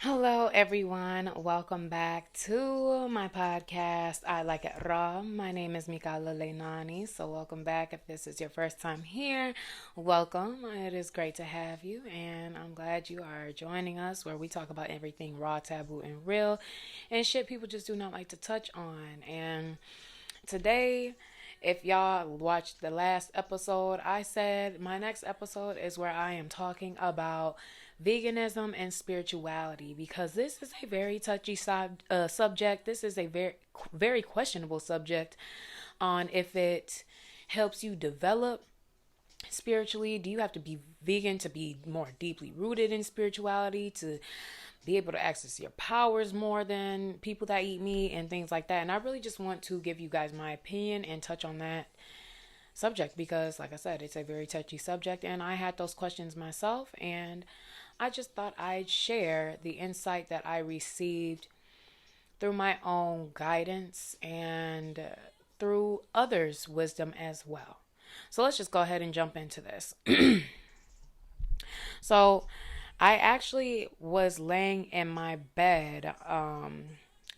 Hello, everyone. Welcome back to my podcast. I like it raw. My name is Mikala Leinani. So, welcome back. If this is your first time here, welcome. It is great to have you, and I'm glad you are joining us where we talk about everything raw, taboo, and real, and shit people just do not like to touch on. And today, if y'all watched the last episode, I said my next episode is where I am talking about veganism and spirituality because this is a very touchy subject. This is a very questionable subject on if it helps you develop spiritually. Do you have to be vegan to be more deeply rooted in spirituality, to be able to access your powers more than people that eat meat and things like that? And I really just want to give you guys my opinion and touch on that subject because, like I said, it's a very touchy subject, and I had those questions myself, and I just thought I'd share the insight that I received through my own guidance and through others' wisdom as well. So let's just go ahead and jump into this. So I actually was laying in my bed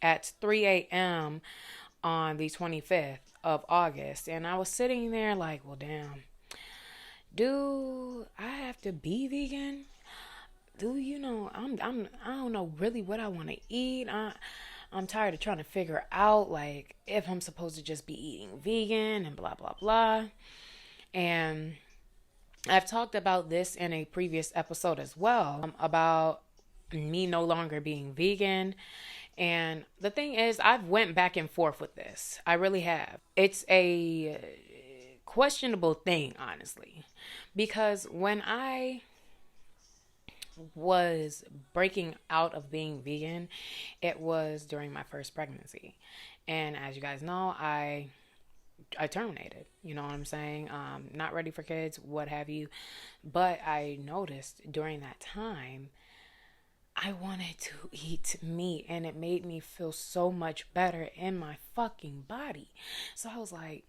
at 3 a.m. on the 25th of August, and I was sitting there like, well, damn, do I have to be vegan? Do you know I don't know really what I want to eat. I'm tired of trying to figure out like if I'm supposed to just be eating vegan and blah blah blah. And I've talked about this in a previous episode as well, about me no longer being vegan. And the thing is, I've went back and forth with this. I really have. It's a questionable thing, honestly, because when I was breaking out of being vegan, it was during my first pregnancy. And as you guys know, I terminated. You know what I'm saying? Not ready for kids, what have you. But I noticed during that time, I wanted to eat meat, and it made me feel so much better in my fucking body. So I was like,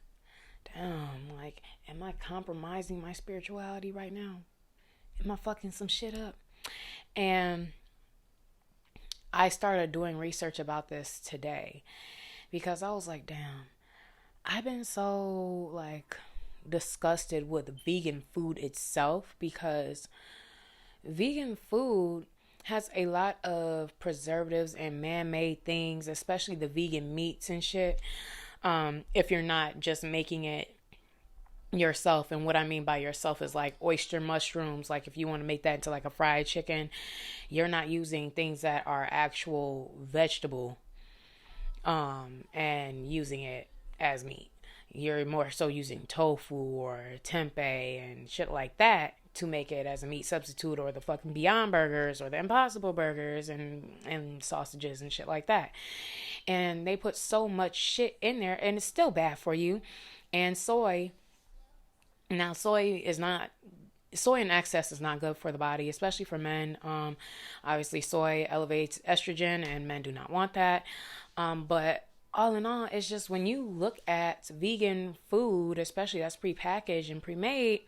damn, like, am I compromising my spirituality right now? Am I fucking some shit up? And I started doing research about this today because I was like, damn, I've been so like disgusted with vegan food itself because vegan food has a lot of preservatives and man-made things, especially the vegan meats and shit. If you're not just making it yourself, and what I mean by yourself is like oyster mushrooms, like if you want to make that into like a fried chicken, you're not using things that are actual vegetable and using it as meat. You're more so using tofu or tempeh and shit like that to make it as a meat substitute, or the fucking Beyond Burgers or the Impossible Burgers and sausages and shit like that. And they put so much shit in there, and it's still bad for you. And soy in excess is not good for the body, especially for men. Obviously, soy elevates estrogen, and men do not want that. But all in all, it's just when you look at vegan food, especially that's prepackaged and pre-made,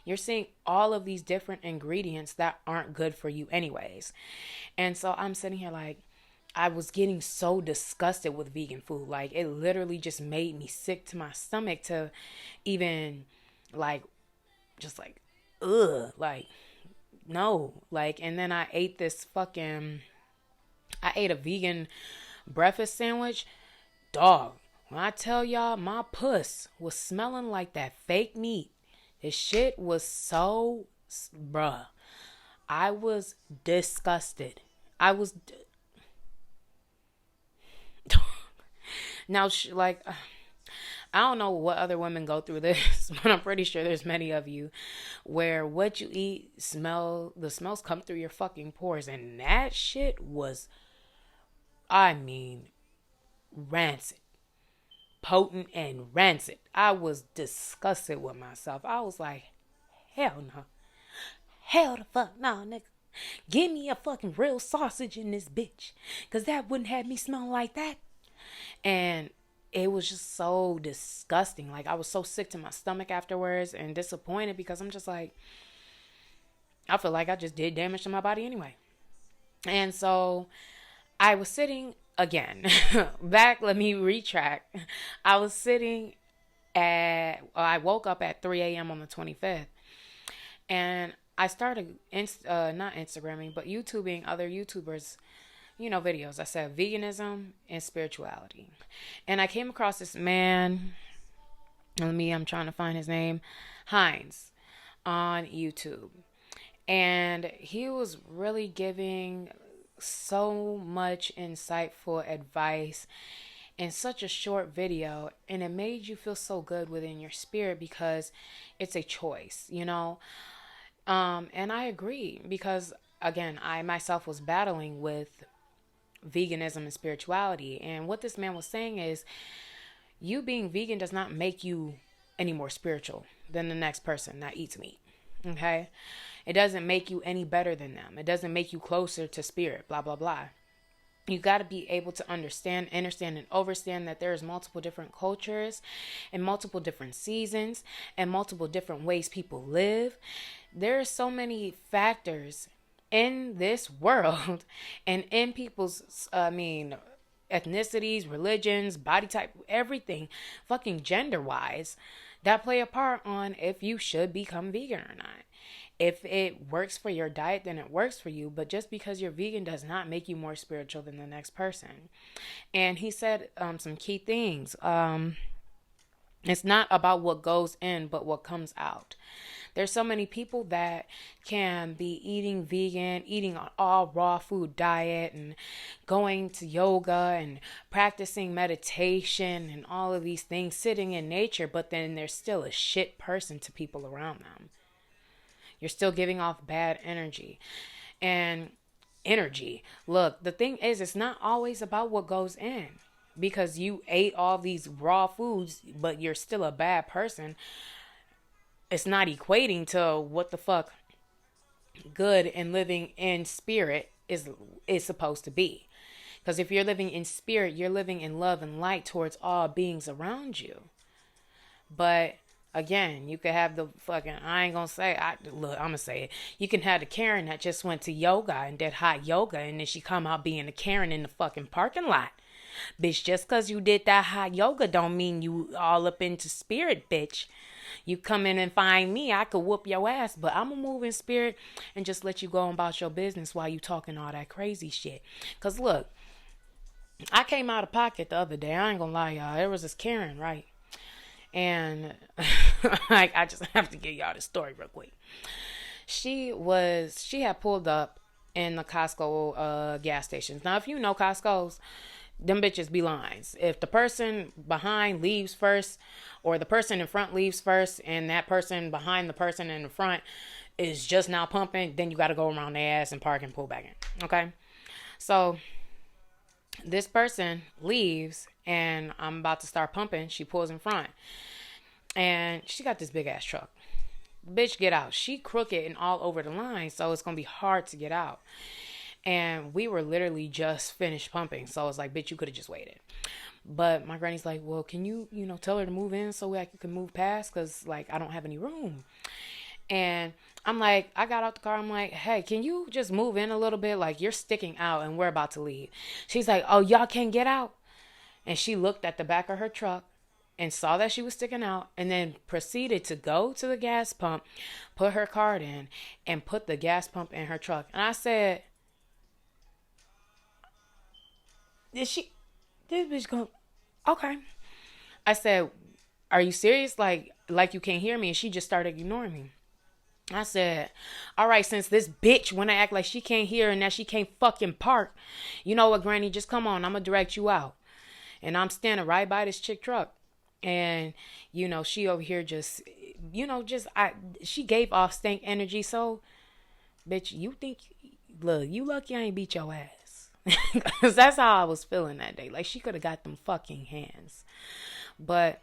you're seeing all of these different ingredients that aren't good for you anyways. And so I'm sitting here like, I was getting so disgusted with vegan food. Like, it literally just made me sick to my stomach to even like, just like, ugh, like, no. Like, and then I ate a vegan breakfast sandwich. Dog, when I tell y'all, my puss was smelling like that fake meat. This shit was so, bruh. I was disgusted. I was, now, like, I don't know what other women go through this, but I'm pretty sure there's many of you where what you eat the smells come through your fucking pores. And that shit was, I mean, rancid. Potent and rancid. I was disgusted with myself. I was like, hell no. Hell the fuck no, nigga. Give me a fucking real sausage in this bitch. Because that wouldn't have me smell like that. And it was just so disgusting. Like, I was so sick to my stomach afterwards and disappointed because I'm just like, I feel like I just did damage to my body anyway. And so I was sitting again, let me retract. I was sitting I woke up at 3 a.m. on the 25th. And I started, not Instagramming, but YouTubing other YouTubers, videos. I said veganism and spirituality. And I came across this man, I'm trying to find his name, Heinz, on YouTube. And he was really giving so much insightful advice in such a short video, and it made you feel so good within your spirit because it's a choice, and I agree because, again, I myself was battling with veganism and spirituality. And what this man was saying is, you being vegan does not make you any more spiritual than the next person that eats meat. Okay? It doesn't make you any better than them. It doesn't make you closer to spirit, blah, blah, blah. You got to be able to understand, and overstand that there's multiple different cultures and multiple different seasons and multiple different ways people live. There are so many factors in this world and in people's, ethnicities, religions, body type, everything, fucking gender wise, that play a part on if you should become vegan or not. If it works for your diet, then it works for you. But just because you're vegan does not make you more spiritual than the next person. And he said some key things. It's not about what goes in, but what comes out. There's so many people that can be eating vegan, eating an all raw food diet and going to yoga and practicing meditation and all of these things, sitting in nature, but then they're still a shit person to people around them. You're still giving off bad energy. And look, the thing is, it's not always about what goes in. Because you ate all these raw foods, but you're still a bad person, it's not equating to what the fuck good and living in spirit is supposed to be. Because if you're living in spirit, you're living in love and light towards all beings around you. But again, you could have the fucking, I'm going to say it. You can have the Karen that just went to yoga and did hot yoga, and then she come out being a Karen in the fucking parking lot. Bitch, just because you did that hot yoga don't mean you all up into spirit, bitch. You come in and find me, I could whoop your ass, but I'm going to move in spirit and just let you go about your business while you talking all that crazy shit. Because look, I came out of pocket the other day. I ain't going to lie, y'all. There was this Karen, right? And I just have to give y'all the story real quick. She had pulled up in the Costco gas stations. Now, if you know Costco's, them bitches be lines. If the person behind leaves first, or the person in front leaves first, and that person behind the person in the front is just now pumping, then you got to go around their ass and park and pull back in. Okay? So this person leaves, and I'm about to start pumping. She pulls in front, and she got this big ass truck. Bitch, get out. She crooked and all over the line, so it's gonna be hard to get out. And we were literally just finished pumping, so I was like, bitch, you could have just waited. But my granny's like, well, can you tell her to move in so I can move past, because like I don't have any room. And I'm like, I got out the car. I'm like, hey, can you just move in a little bit? Like, you're sticking out and we're about to leave. She's like, oh, y'all can't get out. And she looked at the back of her truck and saw that she was sticking out, and then proceeded to go to the gas pump, put her card in, and put the gas pump in her truck. And I said, this bitch go, okay. I said, are you serious? Like you can't hear me? And she just started ignoring me. I said, all right, since this bitch want to act like she can't hear and that she can't fucking park, you know what, Granny, just come on. I'm going to direct you out. And I'm standing right by this chick truck. And, she over here just, she gave off stank energy. So, bitch, you lucky I ain't beat your ass. Because that's how I was feeling that day. Like, she could have got them fucking hands. But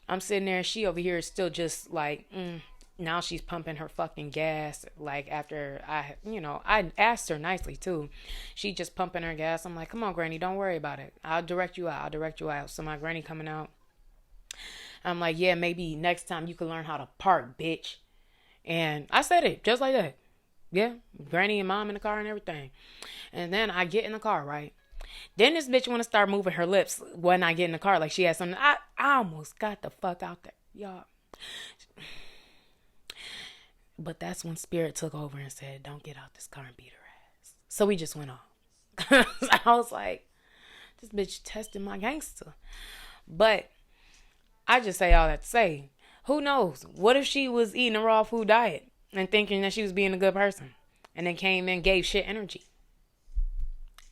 I'm sitting there, she over here is still just like, now she's pumping her fucking gas. Like, after I asked her nicely too. She just pumping her gas. I'm like, come on, Granny, don't worry about it. I'll direct you out. So my granny coming out. I'm like, yeah, maybe next time you can learn how to park, bitch. And I said it just like that. Yeah, granny and mom in the car and everything. And then I get in the car, right? Then this bitch want to start moving her lips when I get in the car, like she has something. I almost got the fuck out there, y'all. But that's when Spirit took over and said, "Don't get out this car and beat her ass." So we just went off. I was like, this bitch testing my gangster. But I just say all that to say, who knows? What if she was eating a raw food diet and thinking that she was being a good person and then came in and gave shit energy?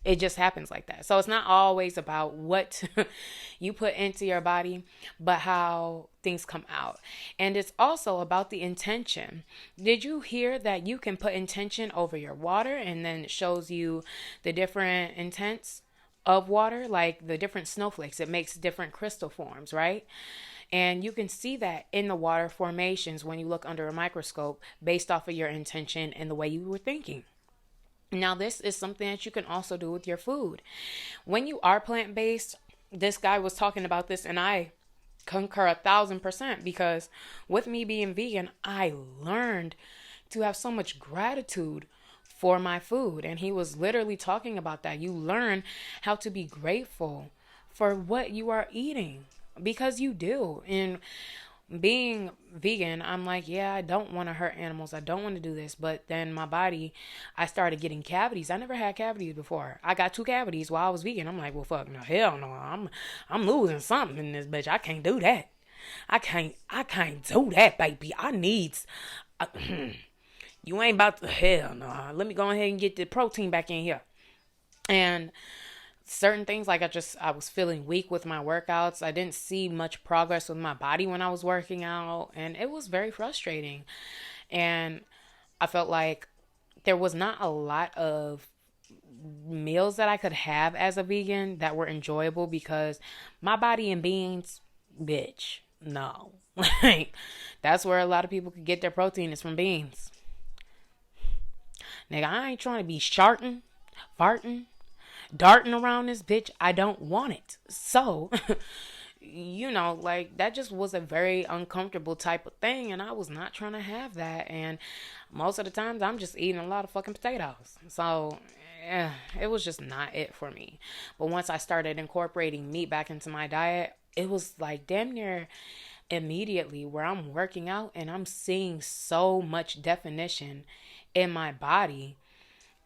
It just happens like that. So it's not always about what you put into your body, but how things come out. And it's also about the intention. Did you hear that you can put intention over your water and then it shows you the different intents of water, like the different snowflakes? It makes different crystal forms, right? And you can see that in the water formations when you look under a microscope based off of your intention and the way you were thinking. Now, this is something that you can also do with your food. When you are plant-based, this guy was talking about this, and I concur 1,000% because with me being vegan, I learned to have so much gratitude for my food. And he was literally talking about that. You learn how to be grateful for what you are eating because you do. And being vegan, I'm like, yeah, I don't want to hurt animals. I don't want to do this. But then my body, I started getting cavities. I never had cavities before. I got 2 cavities while I was vegan. I'm like, well, fuck, no, hell no. I'm losing something in this bitch. I can't do that. I can't do that, baby. I needs, you ain't about to, hell no. Let me go ahead and get the protein back in here. And certain things, like I was feeling weak with my workouts. I didn't see much progress with my body when I was working out, and it was very frustrating. And I felt like there was not a lot of meals that I could have as a vegan that were enjoyable because my body and beans, bitch, no. Like, that's where a lot of people could get their protein is from beans. Nigga, I ain't trying to be farting, darting around this bitch. I don't want it. So, like that just was a very uncomfortable type of thing. And I was not trying to have that. And most of the times I'm just eating a lot of fucking potatoes. So, it was just not it for me. But once I started incorporating meat back into my diet, it was like damn near immediately where I'm working out and I'm seeing so much definition in my body.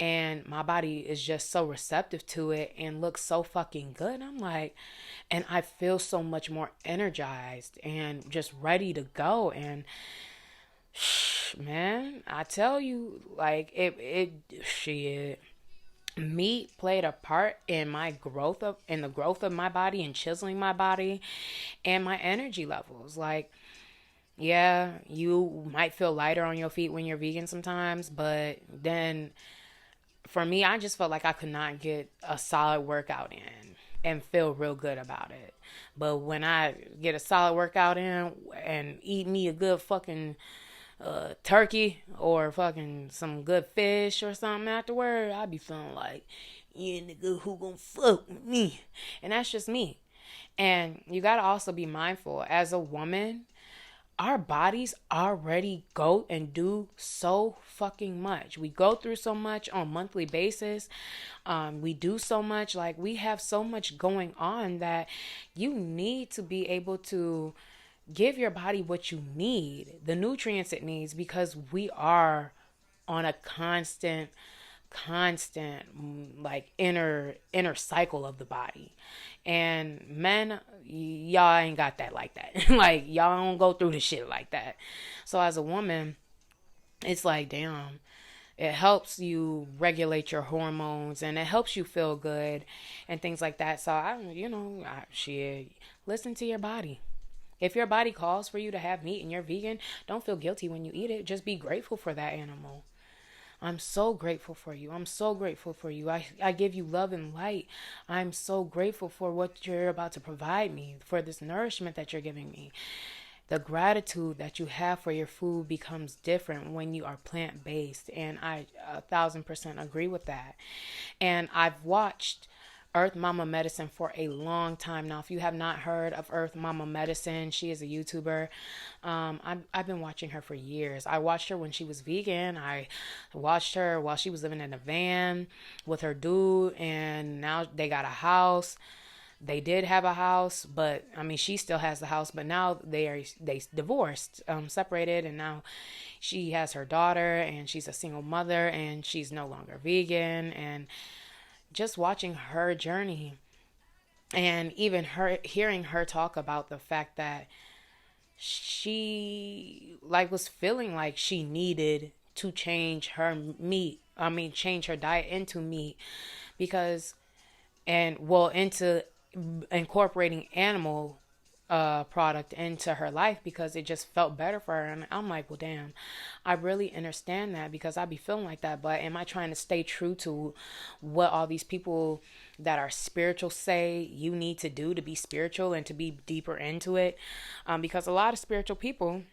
And my body is just so receptive to it and looks so fucking good. I'm like, and I feel so much more energized and just ready to go. And man, I tell you, like shit, meat played a part in the growth of my body and chiseling my body and my energy levels. Like, yeah, you might feel lighter on your feet when you're vegan sometimes, but then for me, I just felt like I could not get a solid workout in and feel real good about it. But when I get a solid workout in and eat me a good fucking turkey or fucking some good fish or something afterward, I be feeling like, yeah, nigga, who gonna fuck with me? And that's just me. And you gotta also be mindful as a woman, our bodies already go and do so fucking much. We go through so much on a monthly basis. We do so much. Like, we have so much going on that you need to be able to give your body what you need, the nutrients it needs, because we are on a constant like inner cycle of the body. And men, y'all ain't got that like that. Like, y'all don't go through the shit like that. So as a woman, it's like, damn, it helps you regulate your hormones and it helps you feel good and things like that. So shit, listen to your body. If your body calls for you to have meat and you're vegan, don't feel guilty when you eat it. Just be grateful for that animal. I'm so grateful for you. I'm so grateful for you. I give you love and light. I'm so grateful for what you're about to provide me, for this nourishment that you're giving me. The gratitude that you have for your food becomes different when you are plant-based. And I 1,000% agree with that. And I've watched Earth Mama Medicine for a long time now. If you have not heard of Earth Mama Medicine, she is a YouTuber. I've been watching her for years. I watched her when she was vegan. I watched her while she was living in a van with her dude, and now they got a house. They did have a house, but I mean, she still has the house, but now they divorced, separated, and now she has her daughter, and she's a single mother, and she's no longer vegan. And just watching her journey, and even her hearing her talk about the fact that she like was feeling like she needed to change her meat. I mean, change her diet into meat because and well into incorporating animal product into her life because it just felt better for her. And I'm like, well, damn, I really understand that because I be feeling like that. But am I trying to stay true to what all these people that are spiritual say you need to do to be spiritual and to be deeper into it? Because a lot of spiritual people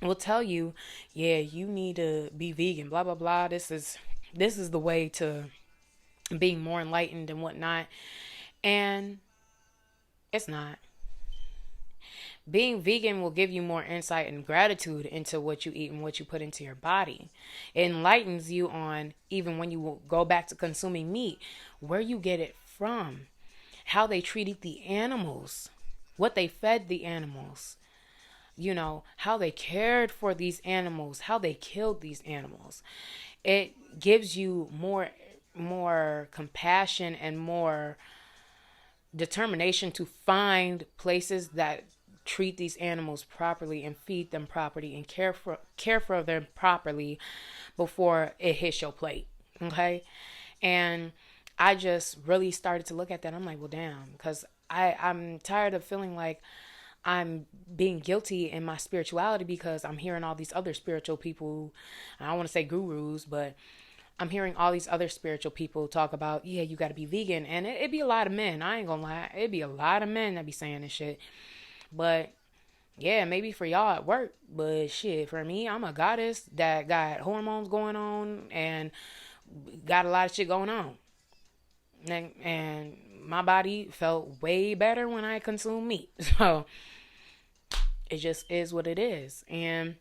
will tell you, yeah, you need to be vegan, blah, blah, blah. This is the way to being more enlightened and whatnot. And it's not. Being vegan will give you more insight and gratitude into what you eat and what you put into your body. It enlightens you on, even when you go back to consuming meat, where you get it from, how they treated the animals, what they fed the animals, you know, how they cared for these animals, how they killed these animals. It gives you more compassion and more determination to find places that treat these animals properly and feed them properly and care for them properly before it hits your plate. Okay. And I just really started to look at that. I'm like, well, damn, because I'm tired of feeling like I'm being guilty in my spirituality because I'm hearing all these other spiritual people. I don't want to say gurus, but I'm hearing all these other spiritual people talk about, yeah, you got to be vegan. And it'd be a lot of men. I ain't gonna lie. It'd be a lot of men that be saying this shit. But yeah, maybe for y'all at work. But shit, for me, I'm a goddess that got hormones going on and got a lot of shit going on. And my body felt way better when I consumed meat. So it just is what it is. And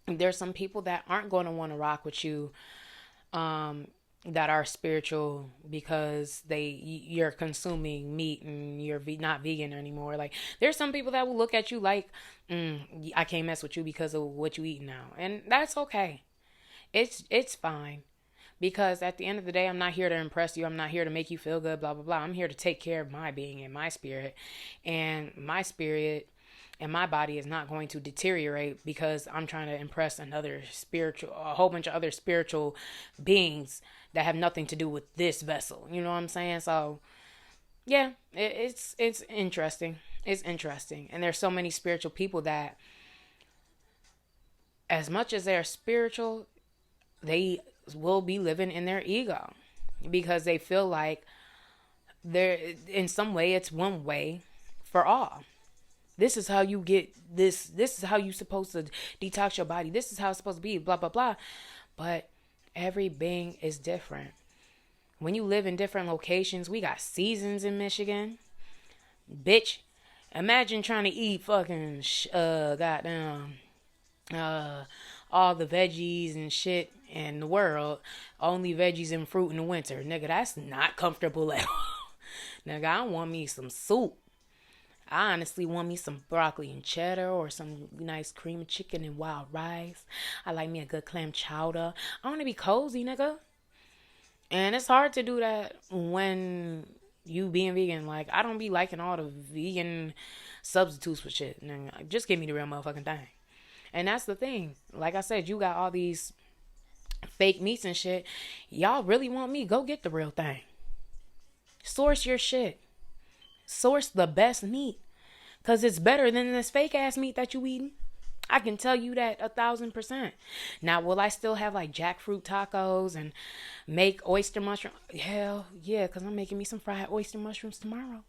there's some people that aren't going to want to rock with you that are spiritual because you're consuming meat and you're not vegan anymore. Like there's some people that will look at you like, I can't mess with you because of what you eat now, and that's okay. It's fine because at the end of the day, I'm not here to impress you. I'm not here to make you feel good. Blah blah blah. I'm here to take care of my being and my spirit, and my body is not going to deteriorate because I'm trying to impress a whole bunch of other spiritual beings that have nothing to do with this vessel. You know what I'm saying? So, yeah, it's interesting. It's interesting. And there's so many spiritual people that, as much as they're spiritual, they will be living in their ego because they feel like in some way, it's one way for all. This is how you get this. This is how you're supposed to detox your body. This is how it's supposed to be, blah, blah, blah. But every being is different. When you live in different locations, we got seasons in Michigan. Bitch, imagine trying to eat fucking, goddamn, all the veggies and shit in the world. Only veggies and fruit in the winter. Nigga, that's not comfortable at all. Nigga, I want me some soup. I honestly want me some broccoli and cheddar or some nice cream of chicken and wild rice. I like me a good clam chowder. I want to be cozy, nigga. And it's hard to do that when you being vegan. Like, I don't be liking all the vegan substitutes for shit. Nigga, just give me the real motherfucking thing. And that's the thing. Like I said, you got all these fake meats and shit. Y'all really want me? Go get the real thing. Source your shit. Source the best meat, because it's better than this fake ass meat that you eating. I can tell you that 1,000%. Now, will I still have like jackfruit tacos and make oyster mushroom? Hell yeah, because I'm making me some fried oyster mushrooms tomorrow.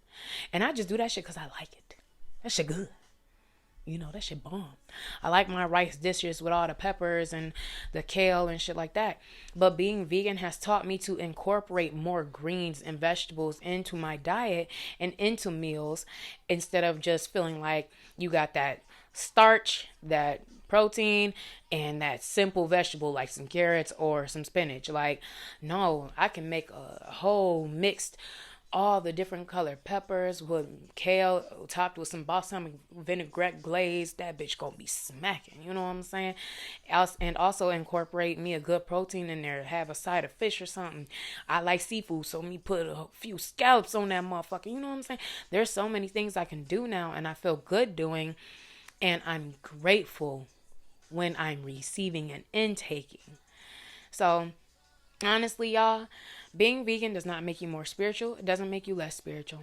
And I just do that shit because I like it. That shit good. That shit bomb. I like my rice dishes with all the peppers and the kale and shit like that. But being vegan has taught me to incorporate more greens and vegetables into my diet and into meals, instead of just feeling like you got that starch, that protein, and that simple vegetable like some carrots or some spinach. Like, no, I can make a whole mixed, all the different colored peppers with kale topped with some balsamic vinaigrette glaze. That bitch gonna be smacking. You know what I'm saying? And also incorporate me a good protein in there. Have a side of fish or something. I like seafood, so me put a few scallops on that motherfucker. You know what I'm saying? There's so many things I can do now, and I feel good doing, and I'm grateful when I'm receiving and intaking. So honestly, y'all, being vegan does not make you more spiritual. It doesn't make you less spiritual.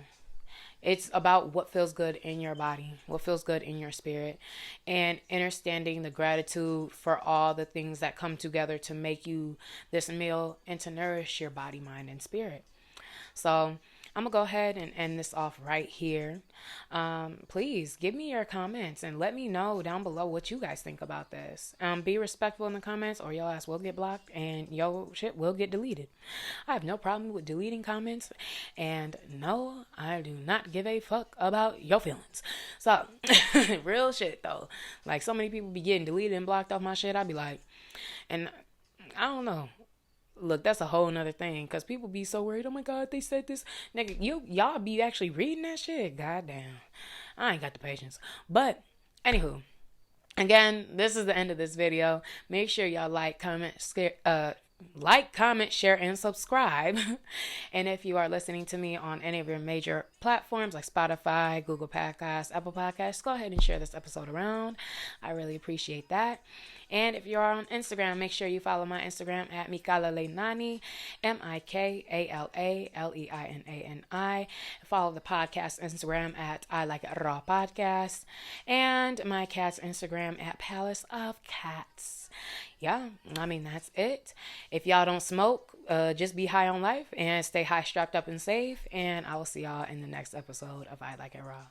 It's about what feels good in your body, what feels good in your spirit, and understanding the gratitude for all the things that come together to make you this meal and to nourish your body, mind, and spirit. So I'm going to go ahead and end this off right here. Please give me your comments and let me know down below what you guys think about this. Be respectful in the comments, or your ass will get blocked and your shit will get deleted. I have no problem with deleting comments, and no, I do not give a fuck about your feelings. So, real shit though. Like, so many people be getting deleted and blocked off my shit. I be like, and I don't know. Look, that's a whole nother thing, because people be so worried. Oh my God, they said this. Nigga, y'all be actually reading that shit? Goddamn. I ain't got the patience. But, anywho, again, this is the end of this video. Make sure y'all like, comment, share, and subscribe. And if you are listening to me on any of your major platforms like Spotify, Google Podcasts, Apple Podcasts, go ahead and share this episode around. I really appreciate that. And if you are on Instagram, make sure you follow my Instagram at Mikala Leinani, MikaLaLeinani. Follow the podcast Instagram at I Like It Raw Podcast, and my cat's Instagram at Palace of Cats. Yeah, I mean, that's it. If y'all don't smoke, just be high on life and stay high, strapped up, and safe. And I will see y'all in the next episode of I Like It Raw.